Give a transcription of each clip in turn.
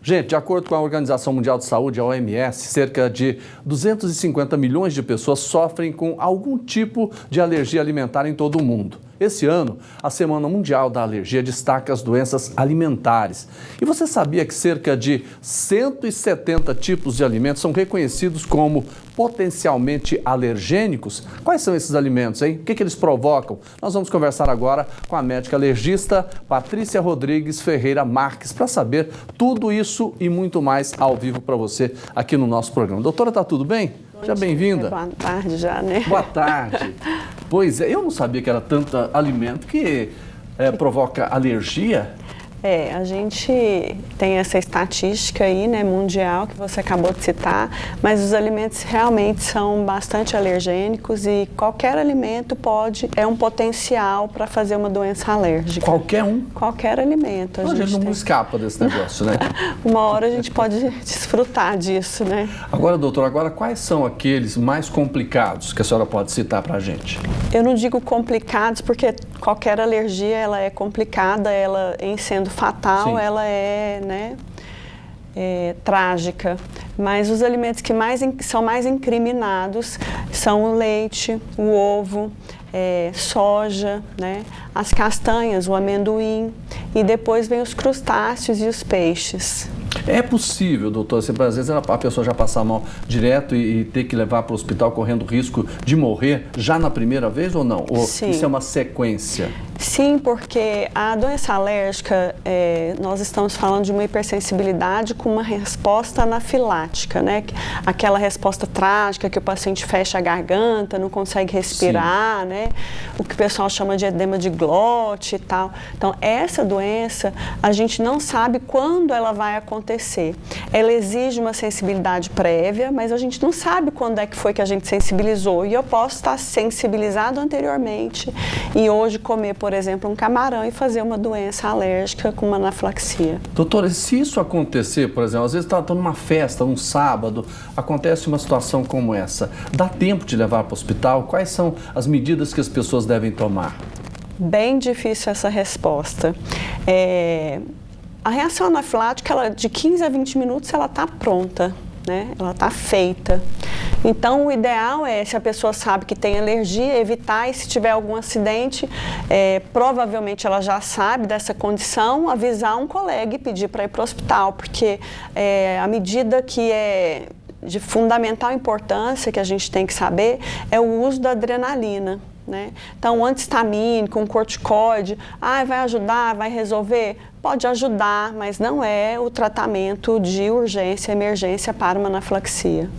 Gente, de acordo com a Organização Mundial de Saúde, a OMS, cerca de 250 milhões de pessoas sofrem com algum tipo de alergia alimentar em todo o mundo. Esse ano, a Semana Mundial da Alergia destaca as doenças alimentares. E você sabia que cerca de 170 tipos de alimentos são reconhecidos como potencialmente alergênicos? Quais são esses alimentos, hein? O que eles provocam? Nós vamos conversar agora com a médica alergista Patrícia Rodrigues Ferreira Marques para saber tudo isso e muito mais ao vivo para você aqui no nosso programa. Doutora, tá tudo bem? Seja bem-vinda. Boa tarde já, né? Boa tarde. Pois é, eu não sabia que era tanto alimento que provoca alergia. A gente tem essa estatística aí, né, mundial, que você acabou de citar, mas os alimentos realmente são bastante alergênicos e qualquer alimento é um potencial para fazer uma doença alérgica. Qualquer um? Qualquer alimento. A gente não escapa desse negócio, né? Uma hora a gente pode desfrutar disso, né? Agora, doutora, quais são aqueles mais complicados que a senhora pode citar para a gente? Eu não digo complicados porque qualquer alergia ela é complicada, ela em sendo fatal, sim, ela é, né, trágica. Mas os alimentos que são mais incriminados são o leite, o ovo, soja, né, as castanhas, o amendoim e depois vem os crustáceos e os peixes. É possível, doutor, às vezes a pessoa já passar mal direto e ter que levar para o hospital correndo risco de morrer já na primeira vez ou não? Ou sim, isso é uma sequência? Sim, porque a doença alérgica, nós estamos falando de uma hipersensibilidade com uma resposta anafilática, né? Aquela resposta trágica que o paciente fecha a garganta, não consegue respirar, sim, né? O que o pessoal chama de edema de glote e tal. Então, essa doença, a gente não sabe quando ela vai acontecer. Ela exige uma sensibilidade prévia, mas a gente não sabe quando é que foi que a gente sensibilizou. E eu posso estar sensibilizado anteriormente e hoje comer, por exemplo, um camarão e fazer uma doença alérgica com uma anafilaxia. Doutora, se isso acontecer, por exemplo, às vezes está numa festa, um sábado, acontece uma situação como essa, dá tempo de levar para o hospital? Quais são as medidas que as pessoas devem tomar? Bem difícil essa resposta. A reação anafilática, ela, de 15 a 20 minutos, ela está pronta, né? Ela está feita. Então, o ideal é, se a pessoa sabe que tem alergia, evitar, e se tiver algum acidente, provavelmente ela já sabe dessa condição, avisar um colega e pedir para ir para o hospital, porque a medida que é de fundamental importância, que a gente tem que saber, é o uso da adrenalina, né? Então, um anti-histamínico, um corticoide, vai ajudar, vai resolver? Pode ajudar, mas não é o tratamento de urgência, emergência para uma anafilaxia.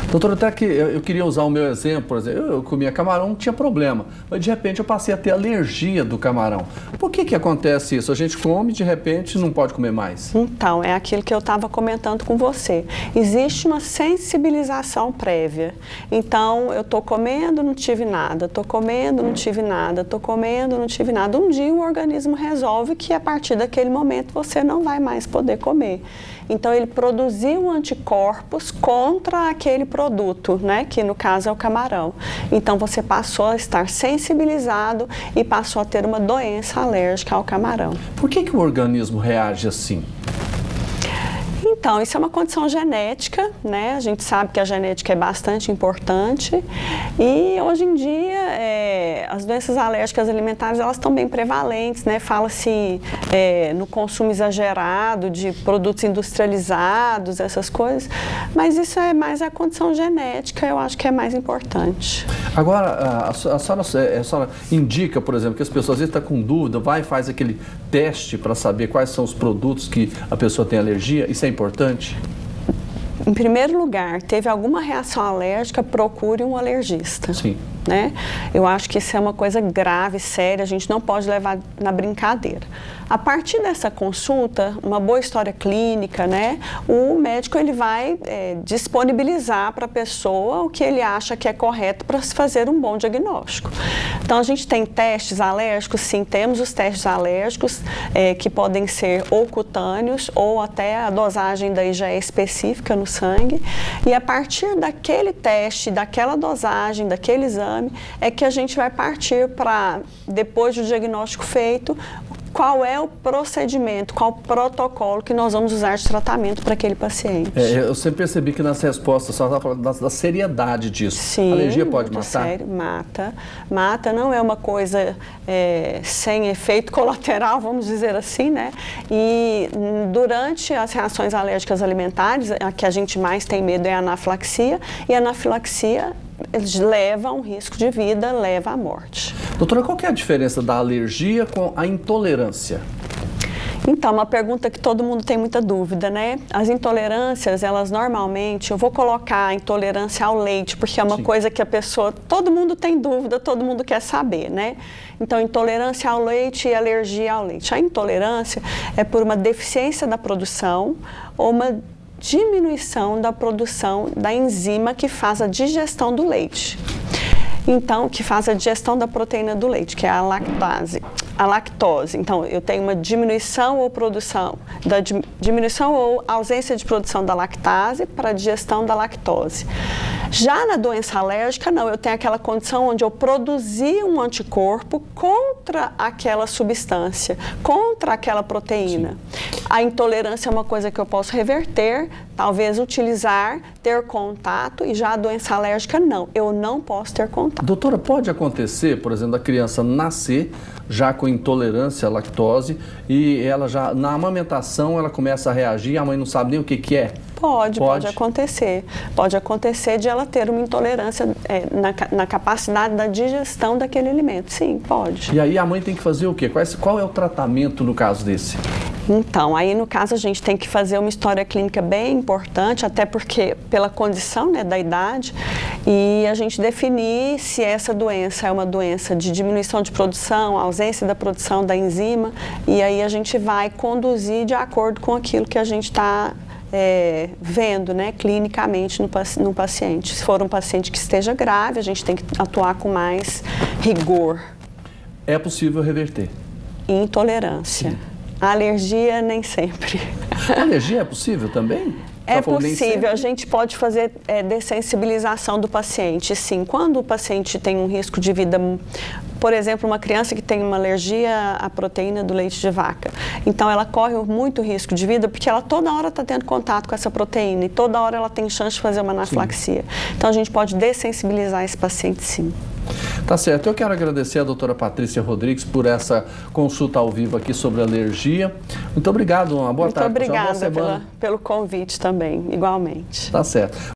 Doutora, até que eu queria usar o meu exemplo, por exemplo, eu comia camarão, não tinha problema, mas de repente eu passei a ter alergia do camarão. Por que acontece isso? A gente come e de repente não pode comer mais? Então, é aquilo que eu estava comentando com você. Existe uma sensibilização prévia. Então, eu estou comendo, não tive nada, estou comendo, não tive nada, estou comendo, não tive nada. Um dia o organismo resolve que a partir daquele momento você não vai mais poder comer. Então, ele produziu anticorpos contra aquele produto, né? Que no caso é o camarão. Então, você passou a estar sensibilizado e passou a ter uma doença alérgica ao camarão. Por que o organismo reage assim? Então, isso é uma condição genética, né? A gente sabe que a genética é bastante importante e hoje em dia as doenças alérgicas alimentares elas estão bem prevalentes, né? Fala-se no consumo exagerado de produtos industrializados, essas coisas, mas isso é mais a condição genética, eu acho que é mais importante. Agora, a senhora indica, por exemplo, que as pessoas às vezes estão com dúvida, vai e faz aquele teste para saber quais são os produtos que a pessoa tem alergia, isso é importante? Em primeiro lugar, teve alguma reação alérgica, procure um alergista. Sim. Né? Eu acho que isso é uma coisa grave, séria, a gente não pode levar na brincadeira. A partir dessa consulta, uma boa história clínica, né? O médico ele vai disponibilizar para a pessoa o que ele acha que é correto para se fazer um bom diagnóstico. Então, a gente tem testes alérgicos, sim, temos os testes alérgicos que podem ser ou cutâneos ou até a dosagem daí já é específica no sangue. E a partir daquele teste, daquela dosagem, daquele exame, é que a gente vai partir para, depois do diagnóstico feito, qual é o procedimento, qual o protocolo que nós vamos usar de tratamento para aquele paciente. Eu sempre percebi que nas respostas só estava falando da seriedade disso. Sim, a alergia pode matar? Sério, mata. Mata, não é uma coisa sem efeito colateral, vamos dizer assim, né? E durante as reações alérgicas alimentares, a que a gente mais tem medo é a anafilaxia, e a anafilaxia leva a um risco de vida, leva à morte. Doutora, qual que é a diferença da alergia com a intolerância? Então, uma pergunta que todo mundo tem muita dúvida, né? As intolerâncias, elas normalmente, eu vou colocar a intolerância ao leite, porque é uma coisa que a pessoa, todo mundo tem dúvida, todo mundo quer saber, né? Então, intolerância ao leite e alergia ao leite. A intolerância é por uma deficiência da produção ou uma diminuição da produção da enzima que faz a digestão do leite. Então, que faz a digestão da proteína do leite, que é a lactose. Então, eu tenho uma diminuição ou diminuição ou ausência de produção da lactase para a digestão da lactose. Já na doença alérgica, não, eu tenho aquela condição onde eu produzi um anticorpo contra aquela substância, contra aquela proteína. Sim. A intolerância é uma coisa que eu posso reverter, talvez utilizar, ter contato, e já a doença alérgica, não, eu não posso ter contato. Doutora, pode acontecer, por exemplo, a criança nascer já com intolerância à lactose e ela já, na amamentação, ela começa a reagir e a mãe não sabe nem o que é? Pode acontecer. Pode acontecer de ela ter uma intolerância na capacidade da digestão daquele alimento. Sim, pode. E aí a mãe tem que fazer o quê? Qual é o tratamento no caso desse? Então, aí no caso a gente tem que fazer uma história clínica bem importante, até porque pela condição, né, da idade, e a gente definir se essa doença é uma doença de diminuição de produção, ausência da produção da enzima, e aí a gente vai conduzir de acordo com aquilo que a gente está vendo, né, clinicamente no paciente. Se for um paciente que esteja grave, a gente tem que atuar com mais rigor. É possível reverter? Intolerância. Sim. A alergia, nem sempre. A alergia é possível também? É possível, a gente pode fazer dessensibilização do paciente, sim. Quando o paciente tem um risco de vida, por exemplo, uma criança que tem uma alergia à proteína do leite de vaca, então ela corre muito risco de vida porque ela toda hora está tendo contato com essa proteína e toda hora ela tem chance de fazer uma anafilaxia. Sim. Então a gente pode dessensibilizar esse paciente, sim. Tá certo. Eu quero agradecer a doutora Patrícia Rodrigues por essa consulta ao vivo aqui sobre alergia. Muito obrigado, uma boa tarde. Muito obrigada pelo convite também, igualmente. Tá certo.